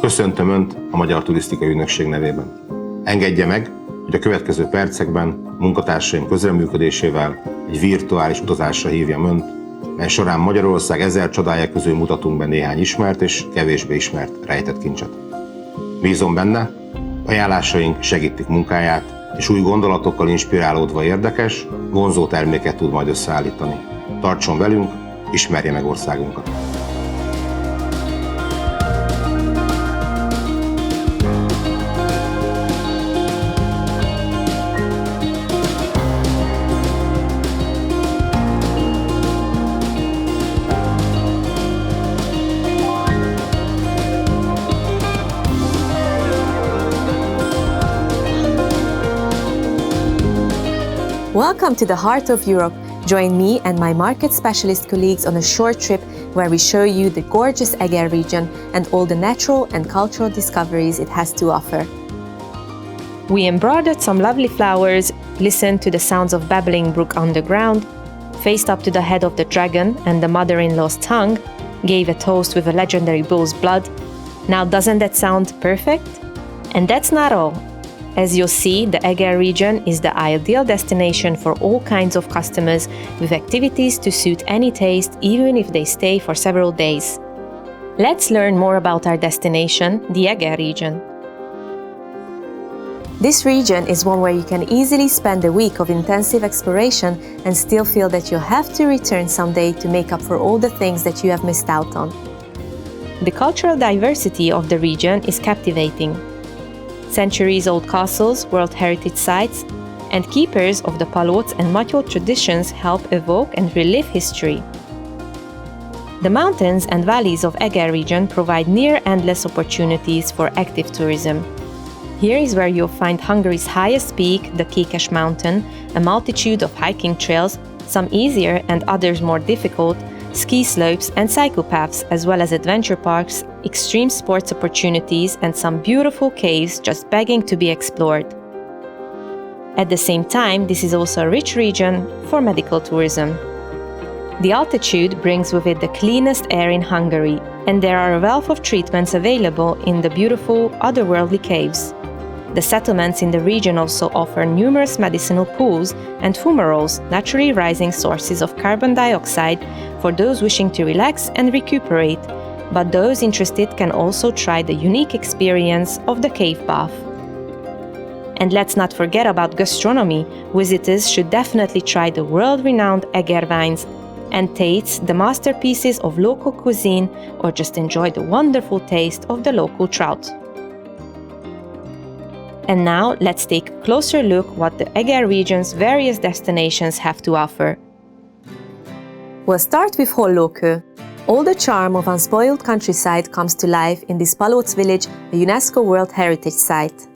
Köszöntöm Önt a Magyar Turisztikai Ügynökség nevében. Engedje meg, hogy a következő percekben munkatársaim közreműködésével egy virtuális utazásra hívjam Önt, mely során Magyarország 1000 csodája közül mutatunk be néhány ismert és kevésbé ismert rejtett kincset. Bízom benne, ajánlásaink segítik munkáját, és új gondolatokkal inspirálódva érdekes, vonzó terméket tud majd összeállítani. Tartson velünk, ismerje meg országunkat! Welcome to the heart of Europe. Join me and my market specialist colleagues on a short trip where we show you the gorgeous Eger region and all the natural and cultural discoveries it has to offer. We embroidered some lovely flowers, listened to the sounds of babbling brook underground, faced up to the head of the dragon and the mother-in-law's tongue, gave a toast with a legendary bull's blood. Now doesn't that sound perfect? And that's not all. As you'll see, the Eger region is the ideal destination for all kinds of customers with activities to suit any taste, even if they stay for several days. Let's learn more about our destination, the Eger region. This region is one where you can easily spend a week of intensive exploration and still feel that you'll have to return someday to make up for all the things that you have missed out on. The cultural diversity of the region is captivating. Centuries-old castles, World Heritage Sites, and keepers of the palots and matyol traditions help evoke and relive history. The mountains and valleys of Eger region provide near-endless opportunities for active tourism. Here is where you'll find Hungary's highest peak, the Kékes Mountain, a multitude of hiking trails, some easier and others more difficult, ski slopes and cycle paths, as well as adventure parks, extreme sports opportunities, and some beautiful caves just begging to be explored. At the same time, this is also a rich region for medical tourism. The altitude brings with it the cleanest air in Hungary, and there are a wealth of treatments available in the beautiful, otherworldly caves. The settlements in the region also offer numerous medicinal pools and fumaroles, naturally rising sources of carbon dioxide for those wishing to relax and recuperate, but those interested can also try the unique experience of the cave bath. And let's not forget about gastronomy. Visitors should definitely try the world-renowned Eger wines and taste the masterpieces of local cuisine, or just enjoy the wonderful taste of the local trout. And now let's take a closer look what the Eger region's various destinations have to offer. We'll start with Hollókő. All the charm of unspoiled countryside comes to life in this Palots village, a UNESCO World Heritage Site.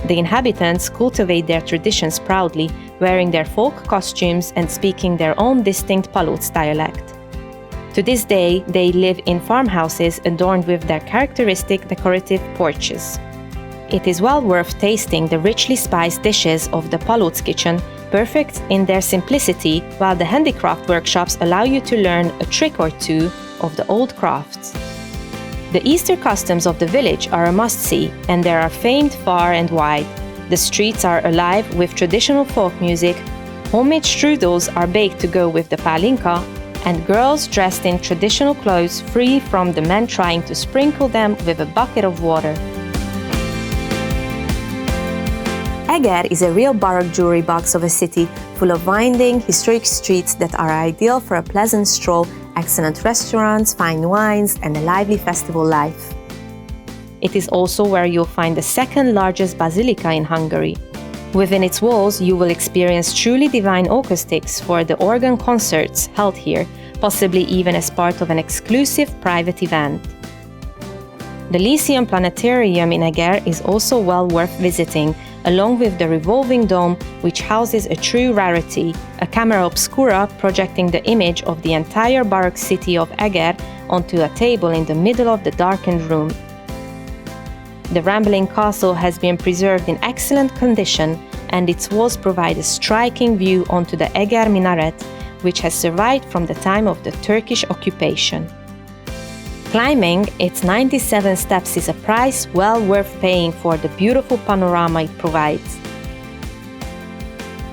The inhabitants cultivate their traditions proudly, wearing their folk costumes and speaking their own distinct Palots dialect. To this day, they live in farmhouses adorned with their characteristic decorative porches. It is well worth tasting the richly spiced dishes of the Palots kitchen, perfect in their simplicity, while the handicraft workshops allow you to learn a trick or two of the old crafts. The Easter customs of the village are a must-see, and they are famed far and wide. The streets are alive with traditional folk music, homemade strudels are baked to go with the palinka, and girls dressed in traditional clothes free from the men trying to sprinkle them with a bucket of water. Eger is a real baroque jewelry box of a city, full of winding, historic streets that are ideal for a pleasant stroll, excellent restaurants, fine wines, and a lively festival life. It is also where you'll find the second largest basilica in Hungary. Within its walls, you will experience truly divine acoustics for the organ concerts held here, possibly even as part of an exclusive private event. The Lyceum Planetarium in Eger is also well worth visiting, along with the revolving dome, which houses a true rarity, a camera obscura projecting the image of the entire Baroque city of Eger onto a table in the middle of the darkened room. The rambling castle has been preserved in excellent condition, and its walls provide a striking view onto the Eger minaret, which has survived from the time of the Turkish occupation. Climbing its 97 steps is a price well worth paying for the beautiful panorama it provides.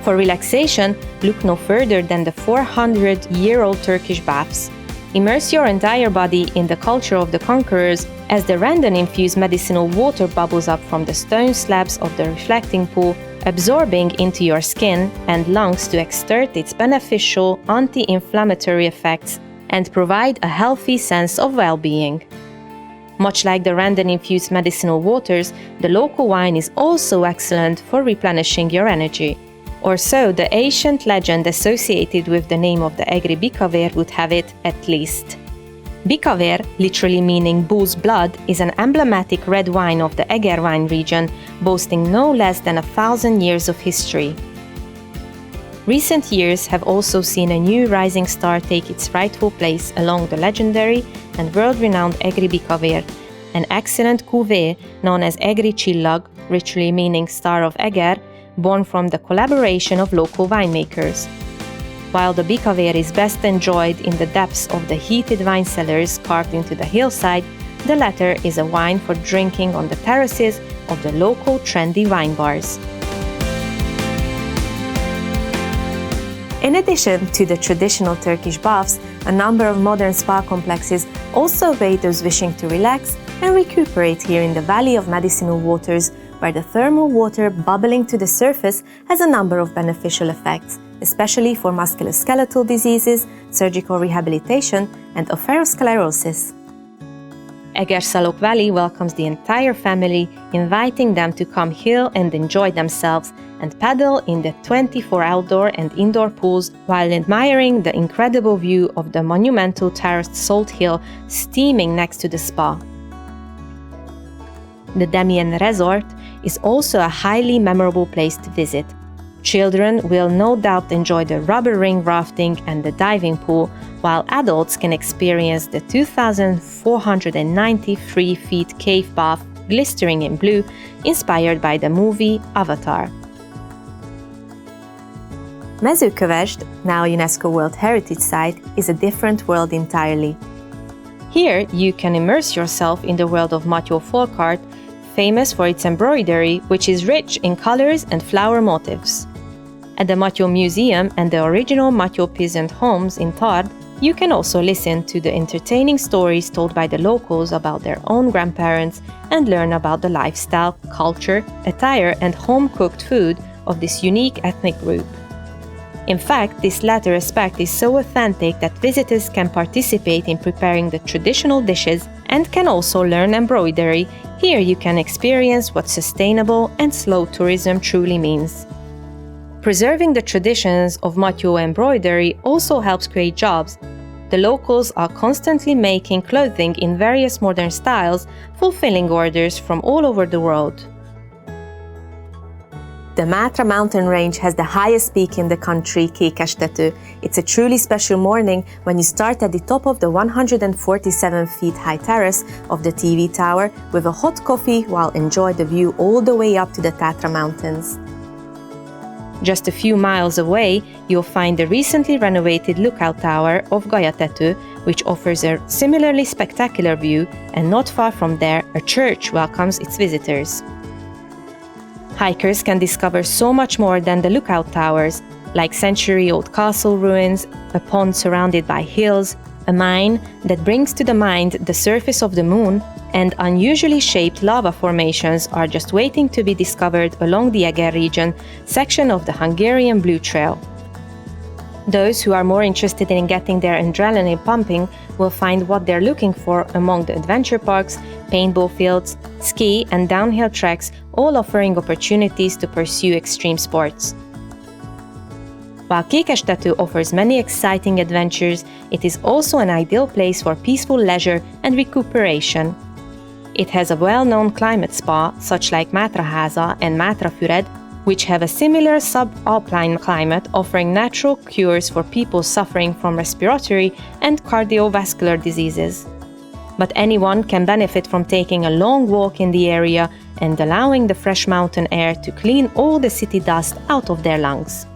For relaxation, look no further than the 400-year-old Turkish baths. Immerse your entire body in the culture of the conquerors as the random-infused medicinal water bubbles up from the stone slabs of the reflecting pool, absorbing into your skin and lungs to exert its beneficial anti-inflammatory effects and provide a healthy sense of well-being. Much like the random-infused medicinal waters, the local wine is also excellent for replenishing your energy. Or so the ancient legend associated with the name of the Egri Bikavér would have it, at least. Bikavér, literally meaning bull's blood, is an emblematic red wine of the Eger wine region, boasting no less than 1,000 years of history. Recent years have also seen a new rising star take its rightful place along the legendary and world-renowned Egri Bikavér, an excellent cuvée known as Egri Csillag, literally meaning Star of Eger, born from the collaboration of local winemakers. While the Bikavér is best enjoyed in the depths of the heated wine cellars carved into the hillside, the latter is a wine for drinking on the terraces of the local trendy wine bars. In addition to the traditional Turkish baths, a number of modern spa complexes also await those wishing to relax and recuperate here in the Valley of Medicinal Waters, where the thermal water bubbling to the surface has a number of beneficial effects, especially for musculoskeletal diseases, surgical rehabilitation, and atherosclerosis. Eger-Szalok Valley welcomes the entire family, inviting them to come here and enjoy themselves and paddle in the 24 outdoor and indoor pools while admiring the incredible view of the monumental terraced Salt Hill steaming next to the spa. The Damien Resort is also a highly memorable place to visit. Children will no doubt enjoy the rubber ring rafting and the diving pool, while adults can experience the 2,493 feet cave bath glistering in blue, inspired by the movie Avatar. Mezőkövesd, now a UNESCO World Heritage Site, is a different world entirely. Here you can immerse yourself in the world of Matyó folk art, famous for its embroidery, which is rich in colors and flower motifs. At the Matyó Museum and the original Matyó peasant homes in Tard, you can also listen to the entertaining stories told by the locals about their own grandparents and learn about the lifestyle, culture, attire, and home-cooked food of this unique ethnic group. In fact, this latter aspect is so authentic that visitors can participate in preparing the traditional dishes and can also learn embroidery. Here you can experience what sustainable and slow tourism truly means. Preserving the traditions of Matyó embroidery also helps create jobs. The locals are constantly making clothing in various modern styles, fulfilling orders from all over the world. The Mátra mountain range has the highest peak in the country, Kékestető. It's a truly special morning when you start at the top of the 147 feet high terrace of the TV tower with a hot coffee while enjoy the view all the way up to the Tátra mountains. Just a few miles away, you'll find the recently renovated lookout tower of Galyatető, which offers a similarly spectacular view, and not far from there, a church welcomes its visitors. Hikers can discover so much more than the lookout towers, like century-old castle ruins, a pond surrounded by hills, a mine that brings to the mind the surface of the moon, and unusually shaped lava formations are just waiting to be discovered along the Eger region section of the Hungarian Blue Trail. Those who are more interested in getting their adrenaline pumping will find what they're looking for among the adventure parks, paintball fields, ski and downhill tracks, all offering opportunities to pursue extreme sports. While Kékestető offers many exciting adventures, it is also an ideal place for peaceful leisure and recuperation. It has a well-known climate spa, such like Mátraháza and Mátrafüred, which have a similar subalpine climate, offering natural cures for people suffering from respiratory and cardiovascular diseases. But anyone can benefit from taking a long walk in the area and allowing the fresh mountain air to clean all the city dust out of their lungs.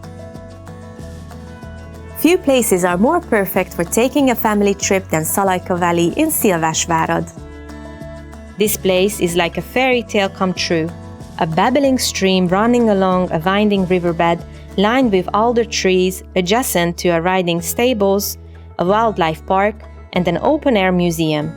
Few places are more perfect for taking a family trip than Szalajka Valley in Szilvásvárad. This place is like a fairy tale come true. A babbling stream running along a winding riverbed lined with alder trees adjacent to a riding stables, a wildlife park, and an open-air museum.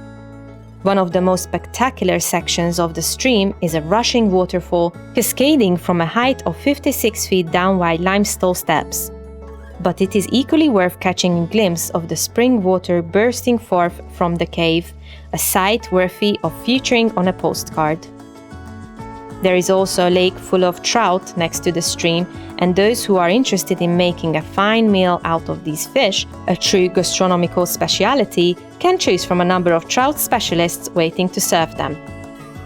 One of the most spectacular sections of the stream is a rushing waterfall cascading from a height of 56 feet down wide limestone steps. But it is equally worth catching a glimpse of the spring water bursting forth from the cave, a sight worthy of featuring on a postcard. There is also a lake full of trout next to the stream, and those who are interested in making a fine meal out of these fish, a true gastronomical speciality, can choose from a number of trout specialists waiting to serve them.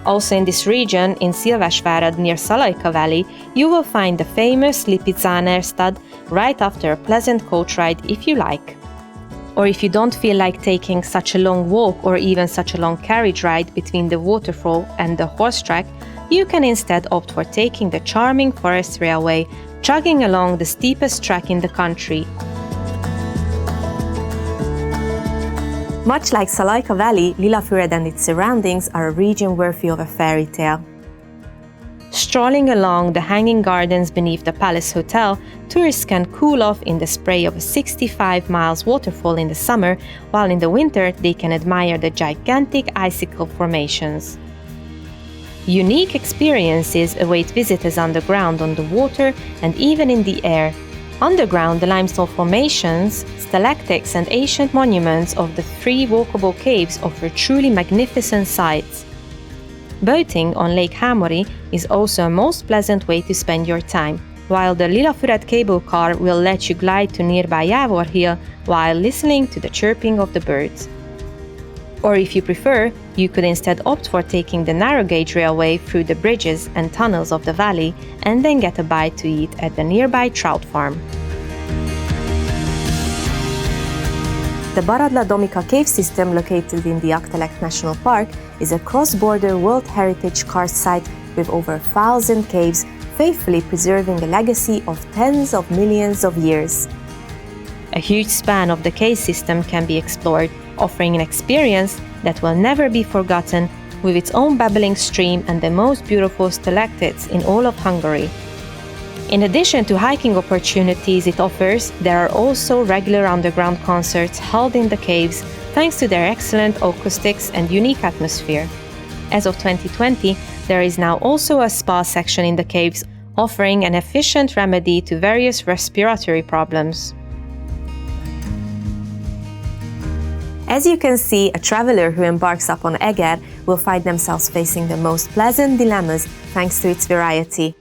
Also in this region, in Szilvásvárad near Szalajka Valley, you will find the famous Lipicáner stud right after a pleasant coach ride if you like. Or if you don't feel like taking such a long walk or even such a long carriage ride between the waterfall and the horse track, you can instead opt for taking the charming forest railway, chugging along the steepest track in the country. Much like Szalajka Valley, Lilafüred and its surroundings are a region worthy of a fairy tale. Strolling along the hanging gardens beneath the Palace Hotel, tourists can cool off in the spray of a 65 miles waterfall in the summer, while in the winter they can admire the gigantic icicle formations. Unique experiences await visitors underground on the water and even in the air. Underground, the limestone formations, stalactites and ancient monuments of the 3 walkable caves offer truly magnificent sights. Boating on Lake Hámori is also a most pleasant way to spend your time, while the Lilafüred cable car will let you glide to nearby Jávor Hill while listening to the chirping of the birds. Or if you prefer, you could instead opt for taking the narrow gauge railway through the bridges and tunnels of the valley and then get a bite to eat at the nearby trout farm. The Baradla Domica cave system located in the Aktelek National Park is a cross-border World Heritage Karst site with over 1,000 caves, faithfully preserving a legacy of tens of millions of years. A huge span of the cave system can be explored, offering an experience that will never be forgotten, with its own babbling stream and the most beautiful stalactites in all of Hungary. In addition to hiking opportunities it offers, there are also regular underground concerts held in the caves thanks to their excellent acoustics and unique atmosphere. As of 2020, there is now also a spa section in the caves, offering an efficient remedy to various respiratory problems. As you can see, a traveler who embarks upon Eger will find themselves facing the most pleasant dilemmas thanks to its variety.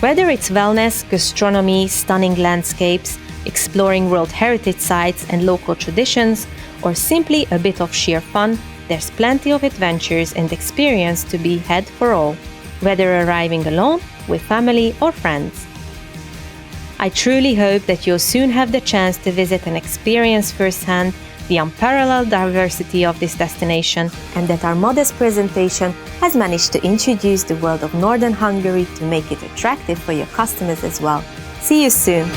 Whether it's wellness, gastronomy, stunning landscapes, exploring World Heritage sites and local traditions, or simply a bit of sheer fun, there's plenty of adventures and experience to be had for all, whether arriving alone, with family or friends. I truly hope that you'll soon have the chance to visit and experience firsthand the unparalleled diversity of this destination, and that our modest presentation has managed to introduce the world of Northern Hungary to make it attractive for your customers as well. See you soon!